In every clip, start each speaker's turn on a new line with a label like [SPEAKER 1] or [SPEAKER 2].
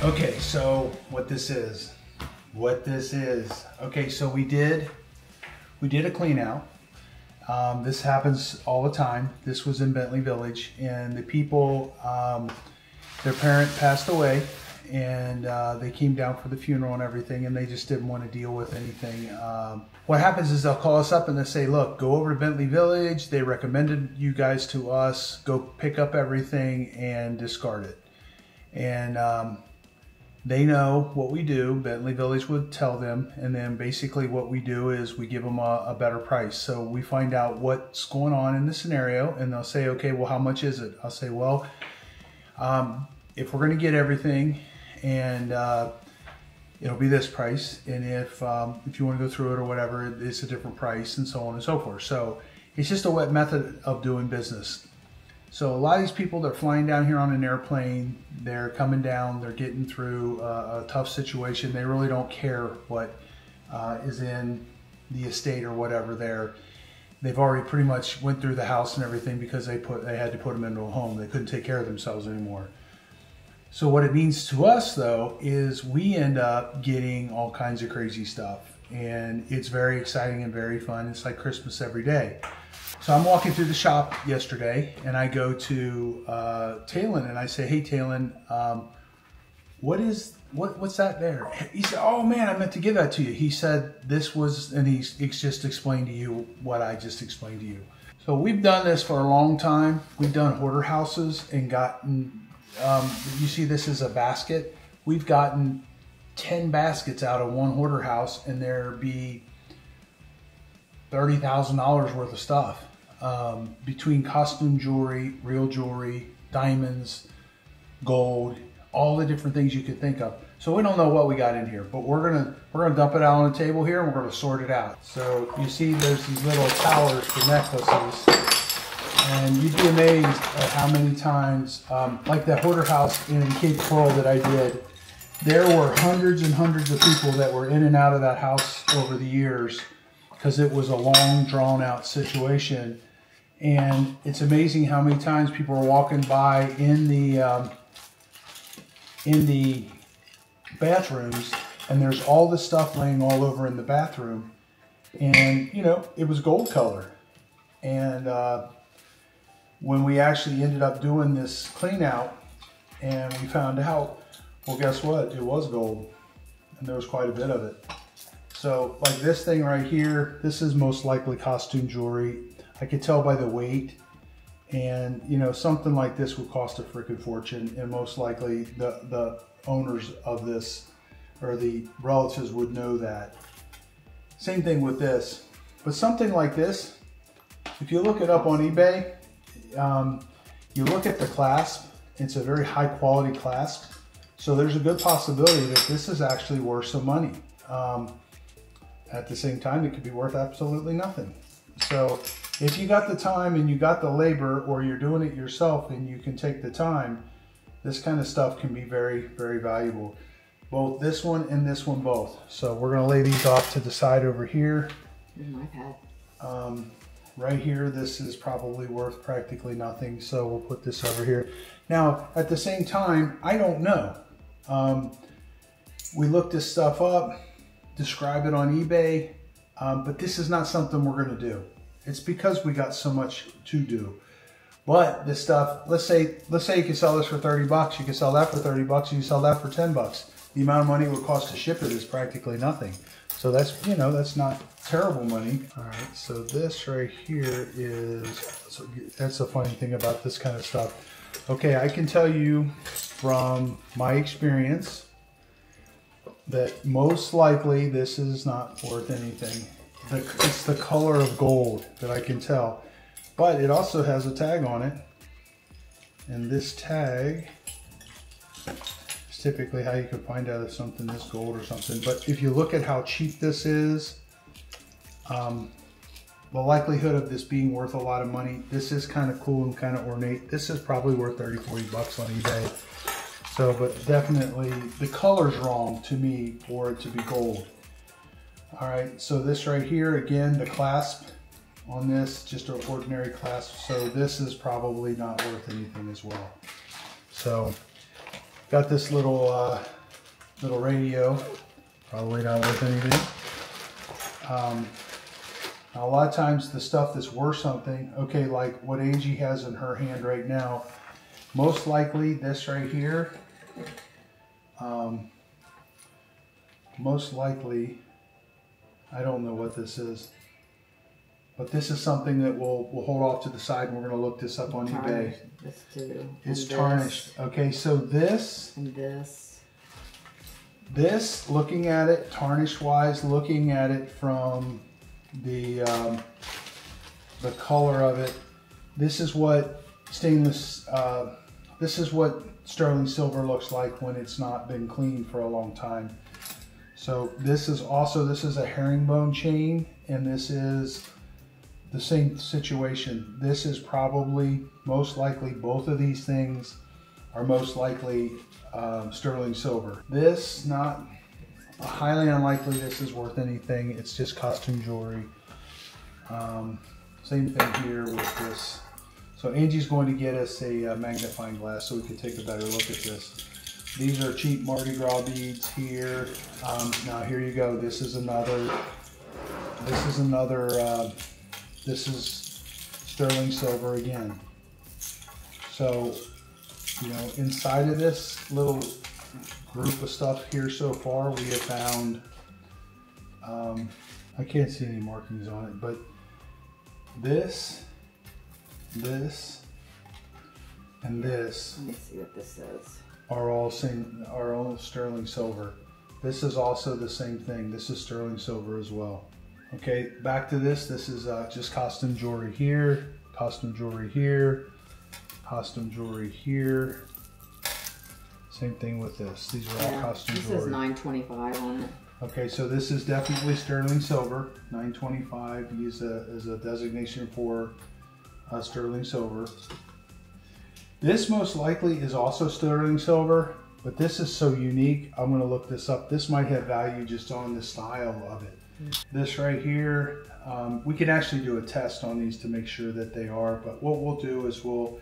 [SPEAKER 1] Okay, so what this is. Okay, so we did a clean out. This happens all the time. This was in Bentley Village, and the people, their parent passed away, and they came down for the funeral and everything, and they just didn't want to deal with anything. What happens is they'll call us up and they say, look, go over to Bentley Village. They recommended you guys to us. Go pick up everything and discard it. And they know what we do. Bentley Village would tell them, and then basically what we do is we give them a better price. So we find out what's going on in the scenario, and they'll say, okay, well, how much is it? I'll say, well, if we're going to get everything, and it'll be this price, and if you want to go through it or whatever, it's a different price, and so on and so forth. So it's just a wet method of doing business. So a lot of these people, they're flying down here on an airplane, they're coming down, they're getting through a tough situation. They really don't care what is in the estate or whatever. They've already pretty much went through the house and everything because they had to put them into a home. They couldn't take care of themselves anymore. So what it means to us, though, is we end up getting all kinds of crazy stuff. And it's very exciting and very fun. It's like Christmas every day. So I'm walking through the shop yesterday, and I go to Talon, and I say, hey, Talon, what's that there? He said, oh, man, I meant to give that to you. He said this was, and he's just explained to you what I just explained to you. So we've done this for a long time. We've done hoarder houses and gotten, you see this is a basket. We've gotten 10 baskets out of one hoarder house, and there be $30,000 worth of stuff. Between costume jewelry, real jewelry, diamonds, gold, all the different things you could think of. So we don't know what we got in here, but we're gonna dump it out on the table here, and we're gonna sort it out. So you see there's these little towers for necklaces, and you'd be amazed at how many times, like that hoarder house in Cape Coral that I did, there were hundreds and hundreds of people that were in and out of that house over the years because it was a long, drawn-out situation. And it's amazing how many times people are walking by in the bathrooms, and there's all this stuff laying all over in the bathroom, and you know, it was gold color. And when we actually ended up doing this clean out, and we found out, well, guess what? It was gold, and there was quite a bit of it. So like this thing right here, this is most likely costume jewelry. I could tell by the weight, and you know, something like this would cost a freaking fortune, and most likely the owners of this or the relatives would know that. Same thing with this, but something like this, if you look it up on eBay, you look at the clasp, it's a very high quality clasp, so there's a good possibility that this is actually worth some money. At the same time, it could be worth absolutely nothing. So if you got the time and you got the labor, or you're doing it yourself and you can take the time, this kind of stuff can be very, very valuable. Both this one and this one both. So we're gonna lay these off to the side over here.
[SPEAKER 2] Here's my pad.
[SPEAKER 1] Right here, this is probably worth practically nothing. So we'll put this over here. Now, at the same time, I don't know. We looked this stuff up, describe it on eBay, but this is not something we're gonna do. It's because we got so much to do. But this stuff, let's say you can sell this for 30 bucks, you can sell that for 30 bucks, you can sell that for 10 bucks. The amount of money it would cost to ship it is practically nothing. So that's, you know, that's not terrible money. All right, so this right here is, so that's the funny thing about this kind of stuff. Okay, I can tell you from my experience that most likely this is not worth anything. It's the color of gold that I can tell, but it also has a tag on it, and this tag is typically how you can find out if something is gold or something. But if you look at how cheap this is, the likelihood of this being worth a lot of money, this is kind of cool and kind of ornate. This is probably worth 30, 40 bucks on eBay. So, but definitely the color's wrong to me for it to be gold. All right, so this right here, again, the clasp on this, just an ordinary clasp. So this is probably not worth anything as well. So got this little little radio, probably not worth anything. Now a lot of times the stuff that's worth something, okay, like what Angie has in her hand right now, most likely this right here, most likely, I don't know what this is, but this is something that we'll hold off to the side, and we're going to look this up on eBay.
[SPEAKER 2] This too.
[SPEAKER 1] It's tarnished. Okay, so this
[SPEAKER 2] and
[SPEAKER 1] this, looking at it tarnished wise, looking at it from the color of it, this is what stainless, this is what sterling silver looks like when it's not been cleaned for a long time. So this is also, this is a herringbone chain, and this is the same situation. This is probably, most likely, both of these things are most likely sterling silver. This, not highly unlikely this is worth anything. It's just costume jewelry. Same thing here with this. So Angie's going to get us a magnifying glass so we can take a better look at this. These are cheap Mardi Gras beads here. Now here you go. This is another, this is sterling silver again. So, you know, inside of this little group of stuff here so far, we have found, I can't see any markings on it, but this, and this.
[SPEAKER 2] Let me see what this says.
[SPEAKER 1] Are all sterling silver. This is also the same thing. This is sterling silver as well. Okay, back to this. This is just costume jewelry here, costume jewelry here, costume jewelry here. Same thing with this. These are all costume jewelry.
[SPEAKER 2] This is $9.25 on it.
[SPEAKER 1] Okay, so this is definitely sterling silver. $9.25 used as a designation for sterling silver. This most likely is also sterling silver, but this is so unique. I'm going to look this up. This might have value just on the style of it. This right here, we can actually do a test on these to make sure that they are, but what we'll do is we'll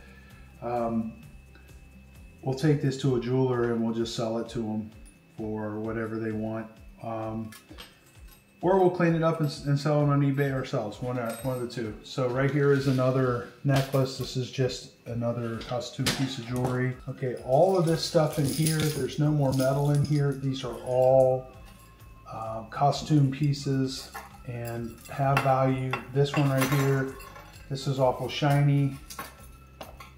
[SPEAKER 1] take this to a jeweler and we'll just sell it to them for whatever they want. Or we'll clean it up and sell it on eBay ourselves, one of the two. So right here is another necklace. This is just another costume piece of jewelry. Okay, all of this stuff in here, there's no more metal in here. These are all costume pieces and have value. This one right here, this is awful shiny.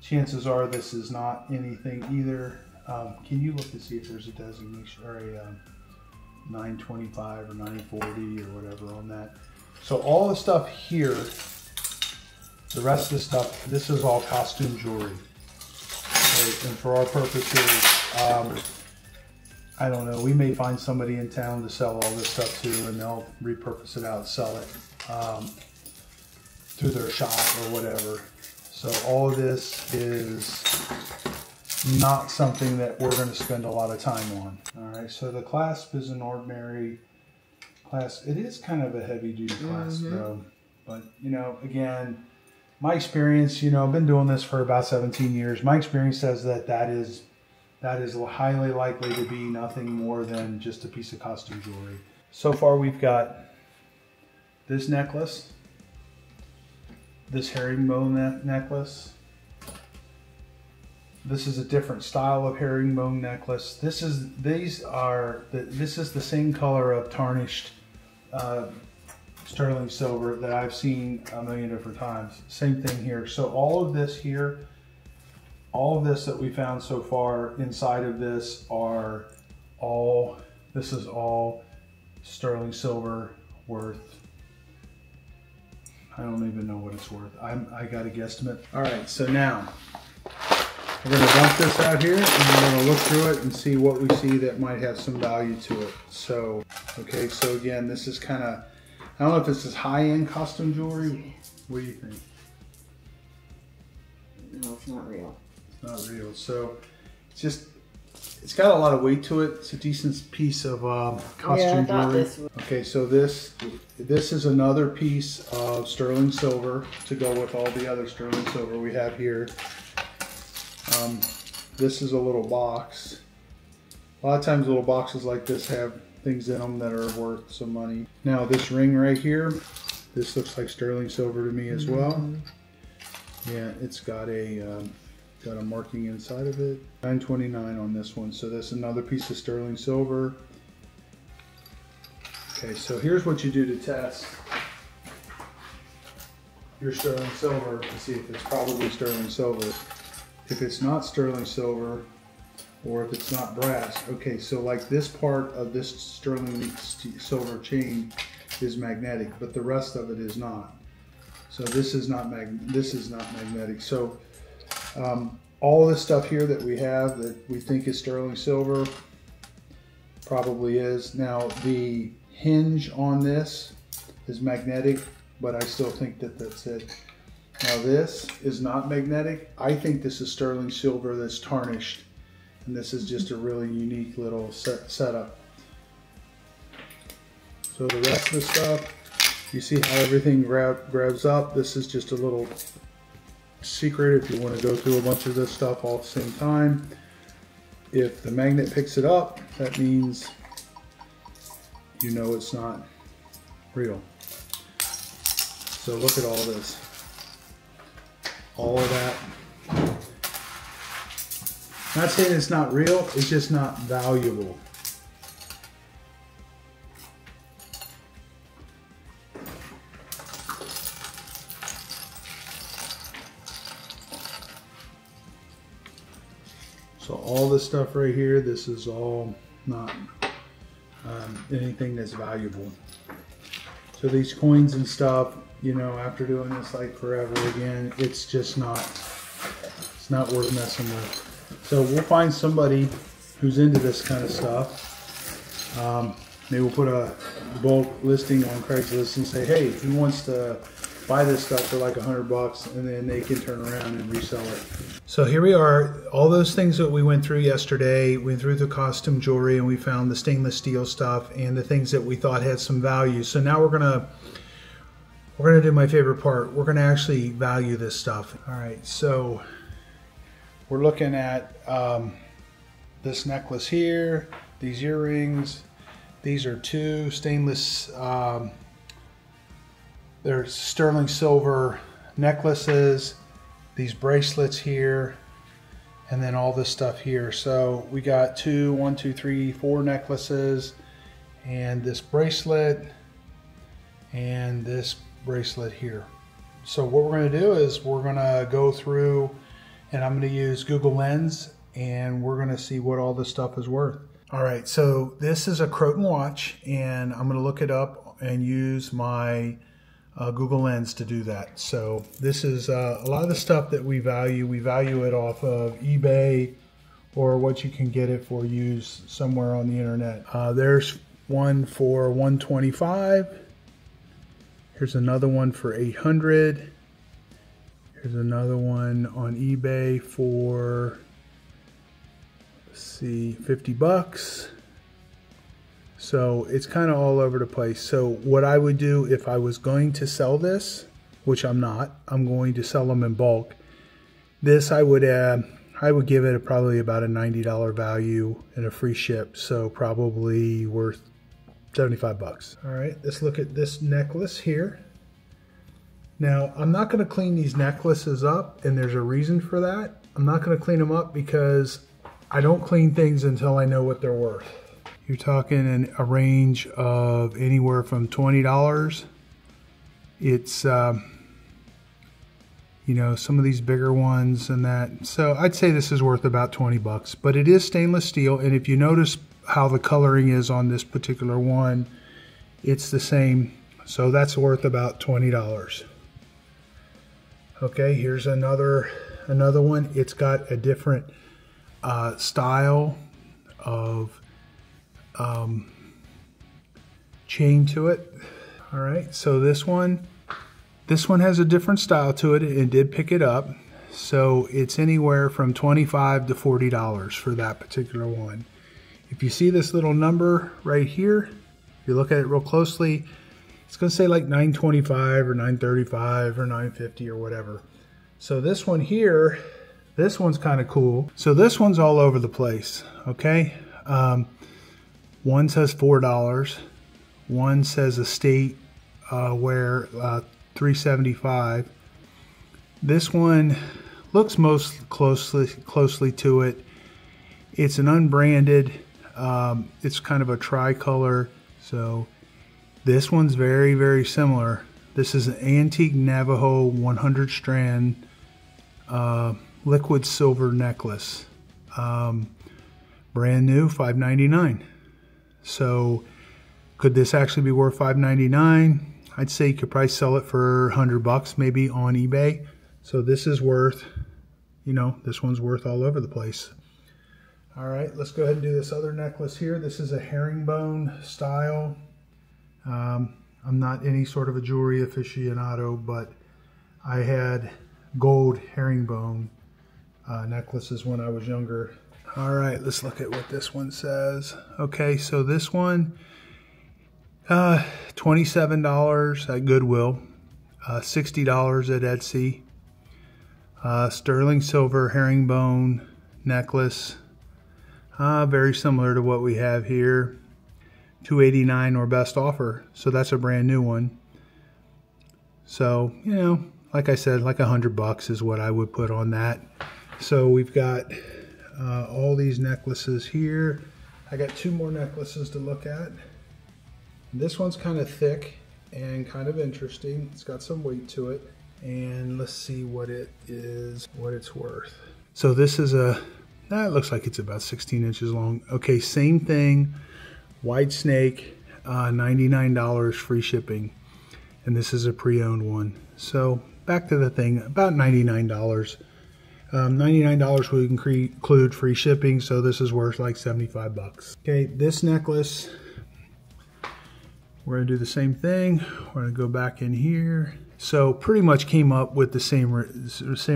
[SPEAKER 1] Chances are this is not anything either. Can you look to see if there's a designation or a 925 or 940 or whatever on that? So all the stuff here, the rest of the stuff, this is all costume jewelry. Okay, and for our purposes, I don't know, we may find somebody in town to sell all this stuff to, and they'll repurpose it out and sell it through their shop or whatever. So all of this is not something that we're going to spend a lot of time on. All right, so the clasp is an ordinary clasp. It is kind of a heavy duty clasp though. But, you know, again, my experience, you know, I've been doing this for about 17 years. My experience says that is highly likely to be nothing more than just a piece of costume jewelry. So far we've got this necklace, this herringbone necklace. This is a different style of herringbone necklace. This is the same color of tarnished sterling silver that I've seen a million different times. Same thing here. So all of this here, all of this that we found so far inside of this this is all sterling silver worth, I don't even know what it's worth. I got a guesstimate. All right, so now we're going to dump this out here and we're going to look through it and see what we see that might have some value to it. So, okay, so again, this is kind of, I don't know if this is high-end costume jewelry. What do you think?
[SPEAKER 2] No, it's not real.
[SPEAKER 1] It's not real. So it's got a lot of weight to it. It's a decent piece of costume jewelry. Okay, so this is another piece of sterling silver to go with all the other sterling silver we have here. This is a little box. A lot of times little boxes like this have things in them that are worth some money. Now this ring right here, this looks like sterling silver to me as well. Yeah, it's got a marking inside of it. $9.29 on this one. So that's another piece of sterling silver. Okay, so here's what you do to test your sterling silver to see if it's probably sterling silver. If it's not sterling silver, or if it's not brass. Okay, so like this part of this sterling silver chain is magnetic, but the rest of it is not. So this is not magnetic. So all this stuff here that we have that we think is sterling silver probably is. Now the hinge on this is magnetic, but I still think that that's it. Now this is not magnetic. I think this is sterling silver that's tarnished. And this is just a really unique little setup. So the rest of the stuff, you see how everything grabs up. This is just a little secret if you want to go through a bunch of this stuff all at the same time. If the magnet picks it up, that means you know it's not real. So look at all this. All of that. Not saying it's not real, it's just not valuable. So all this stuff right here, this is all not anything that's valuable. So these coins and stuff, you know, after doing this like forever again, it's just not, it's not worth messing with. So we'll find somebody who's into this kind of stuff. Maybe we'll put a bulk listing on Craigslist and say, hey, who wants to buy this stuff for like $100, and then they can turn around and resell it. So here we are, all those things that we went through yesterday. We went through the costume jewelry, and we found the stainless steel stuff and the things that we thought had some value. So now we're gonna do my favorite part. We're gonna actually value this stuff. All right, so we're looking at this necklace here, these earrings. These are two stainless, they're sterling silver necklaces, these bracelets here, and then all this stuff here. So we got 4 necklaces, and this bracelet, and this bracelet here. So what we're going to do is we're going to go through, and I'm going to use Google Lens, and we're going to see what all this stuff is worth. All right, so this is a Croton watch, and I'm going to look it up and use my Google Lens to do that. So this is a lot of the stuff that we value it off of eBay or what you can get it for used somewhere on the internet. There's one for $125. Here's another one for $800. Here's another one on eBay for, let's see, $50. So it's kind of all over the place. So what I would do if I was going to sell this, which I'm not, I'm going to sell them in bulk. This I would give it probably about a $90 value and a free ship. So probably worth $75. All right, let's look at this necklace here. Now, I'm not going to clean these necklaces up, and there's a reason for that. I'm not going to clean them up because I don't clean things until I know what they're worth. You're talking in a range of anywhere from $20. It's, you know, some of these bigger ones and that. So I'd say this is worth about $20, but it is stainless steel. And if you notice how the coloring is on this particular one, it's the same. So that's worth about $20. Okay, here's another one. It's got a different style of chain to it. All right, so this one has a different style to it, and did pick it up. So it's anywhere from $25 to $40 for that particular one. If you see this little number right here, if you look at it real closely, it's going to say like $925 or $935 or $950 or whatever. So this one here, this one's kind of cool. So this one's all over the place, okay? One says $4. One says estate wear $3.75. This one looks most closely to it. It's an unbranded. It's kind of a tricolor. So this one's very, very similar. This is an antique Navajo 100 strand liquid silver necklace. Brand new, $5.99. So could this actually be worth $5.99? I'd say you could probably sell it for $100 maybe on eBay. So this is worth, you know, this one's worth all over the place. All right, let's go ahead and do this other necklace here. This is a herringbone style. I'm not any sort of a jewelry aficionado, but I had gold herringbone necklaces when I was younger. All right, let's look at what this one says. Okay, so this one, $27 at Goodwill, $60 at Etsy. Sterling silver herringbone necklace, very similar to what we have here. $2.89 or best offer, so that's a brand new one. So, you know, like I said, like $100 is what I would put on that. So we've got all these necklaces here. I got two more necklaces to look at. This one's kind of thick and kind of interesting. It's got some weight to it. And let's see what it is, what it's worth. So this is it looks like it's about 16 inches long. Okay, same thing. White snake, $99 free shipping. And this is a pre-owned one. So back to the thing, about $99. $99 would include free shipping, so this is worth like $75. Okay, this necklace, we're gonna do the same thing. We're gonna go back in here. So pretty much came up with the same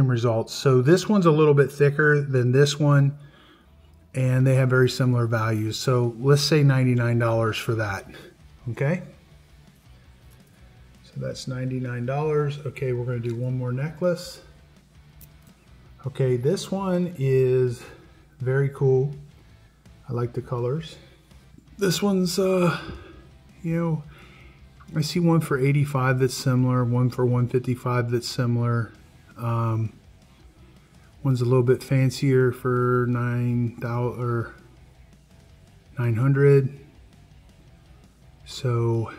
[SPEAKER 1] results. So this one's a little bit thicker than this one, and they have very similar values. So let's say $99 for that, okay? So that's $99. Okay, we're gonna do one more necklace. Okay, this one is very cool. I like the colors. This one's, you know, I see one for $85 that's similar, one for $155 that's similar. One's a little bit fancier for $900. So,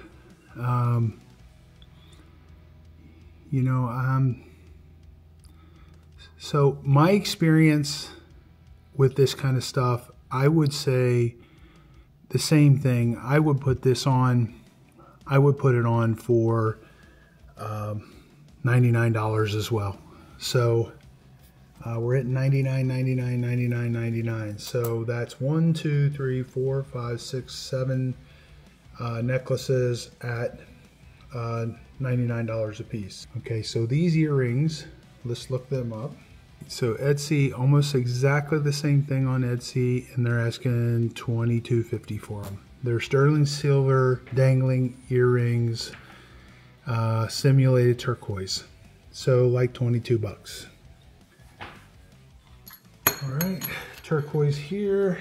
[SPEAKER 1] you know, so my experience with this kind of stuff, I would say the same thing. I would put this on, I would put it on for $99 as well. So we're at $99, $99, $99, $99. So that's 1, 2, 3, 4, 5, 6, 7 necklaces at $99 a piece. Okay, so these earrings, let's look them up. So Etsy, almost exactly the same thing on Etsy, and they're asking $22.50 for them. They're sterling silver dangling earrings, simulated turquoise. So like $22. All right, turquoise here.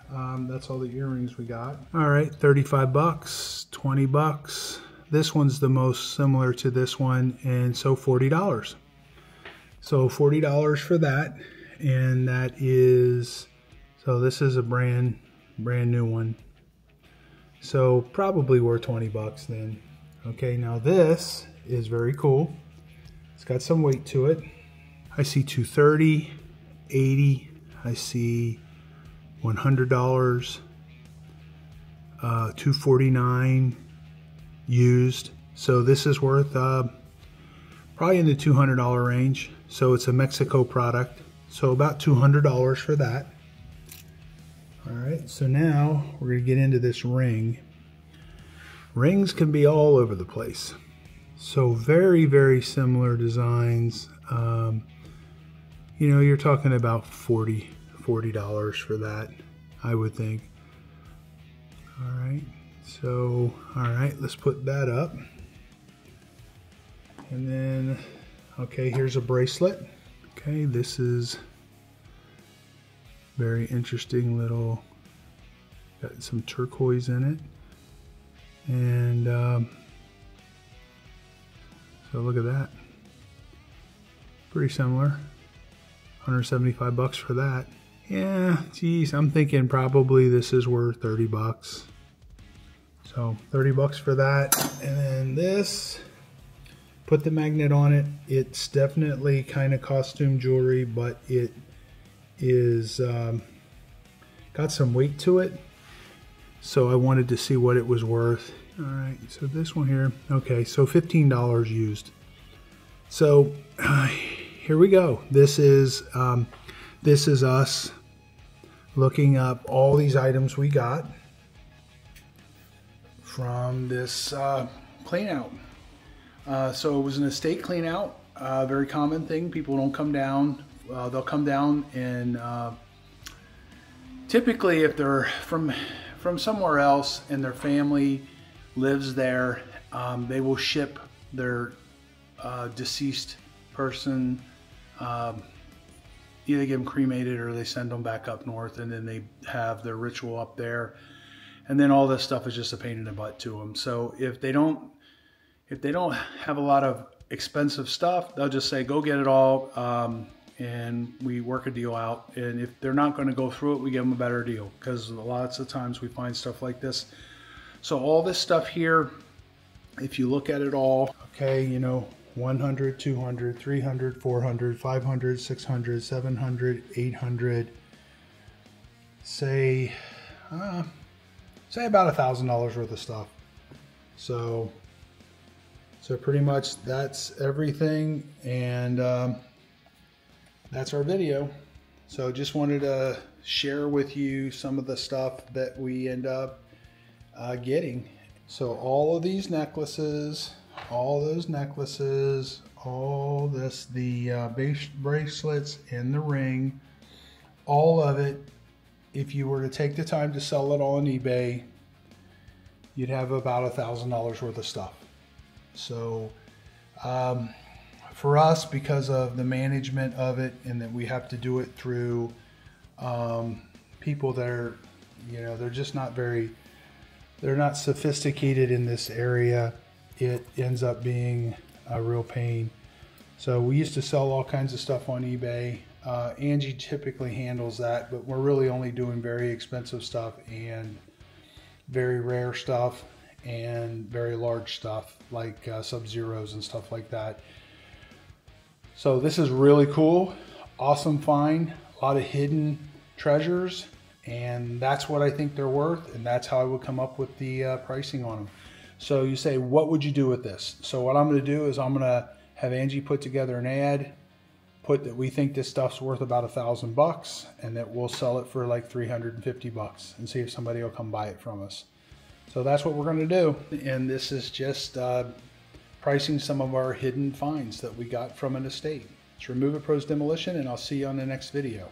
[SPEAKER 1] That's all the earrings we got. All right, $35, $20. This one's the most similar to this one, and so $40. So $40 for that, and that is, so this is a brand new one. So probably worth $20 then. Okay, now this is very cool. It's got some weight to it. I see $230, $80. I see $100, $249 used. So this is worth probably in the $200 range. So it's a Mexico product. So about $200 for that. All right, so now we're gonna get into this ring. Rings can be all over the place. So very, very similar designs. You know, you're talking about $40 for that, I would think. All right, so, all right, let's put that up. And then, okay, here's a bracelet. Okay, this is very interesting little Got some turquoise in it. And so look at that. Pretty similar. 175 bucks for that. Yeah, geez, I'm thinking probably this is worth 30 bucks. So 30 bucks for that. And then this, put the magnet on it. It's definitely kind of costume jewelry, but it is got some weight to it. So I wanted to see what it was worth. All right, so this one here, okay, so $15 used. So here we go. This is us looking up all these items we got from this clean out. So it was an estate clean out, very common thing. People don't come down. They'll come down and typically if they're from somewhere else and their family lives there, they will ship their deceased person, either get them cremated or they send them back up north, and then they have their ritual up there, and then all this stuff is just a pain in the butt to them. So if they don't have a lot of expensive stuff, they'll just say go get it all, and we work a deal out. And if they're not going to go through it, we give them a better deal, because lots of times we find stuff like this. So all this stuff here, if you look at it all, okay, you know, 100, 200, 300, 400, 500, 600, 700, 800, say about $1,000 worth of stuff. So pretty much that's everything, and that's our video. So just wanted to share with you some of the stuff that we end up getting. So all of these necklaces, all those necklaces, all this, the base bracelets and the ring, all of it, if you were to take the time to sell it all on eBay, you'd have about $1,000 worth of stuff. So for us, because of the management of it, and that we have to do it through people that are, you know, they're just not very, they're not sophisticated in this area, it ends up being a real pain. So we used to sell all kinds of stuff on eBay. Angie typically handles that, but we're really only doing very expensive stuff and very rare stuff and very large stuff like Sub-Zeros and stuff like that. So this is really cool, awesome find, a lot of hidden treasures, and that's what I think they're worth, and that's how I would come up with the pricing on them. So you say, what would you do with this? So what I'm going to do is I'm going to have Angie put together an ad, put that we think this stuff's worth about $1,000, and that we'll sell it for like 350 bucks, and see if somebody will come buy it from us. So that's what we're going to do. And this is just pricing some of our hidden finds that we got from an estate. It's Remove It Pros Demolition, and I'll see you on the next video.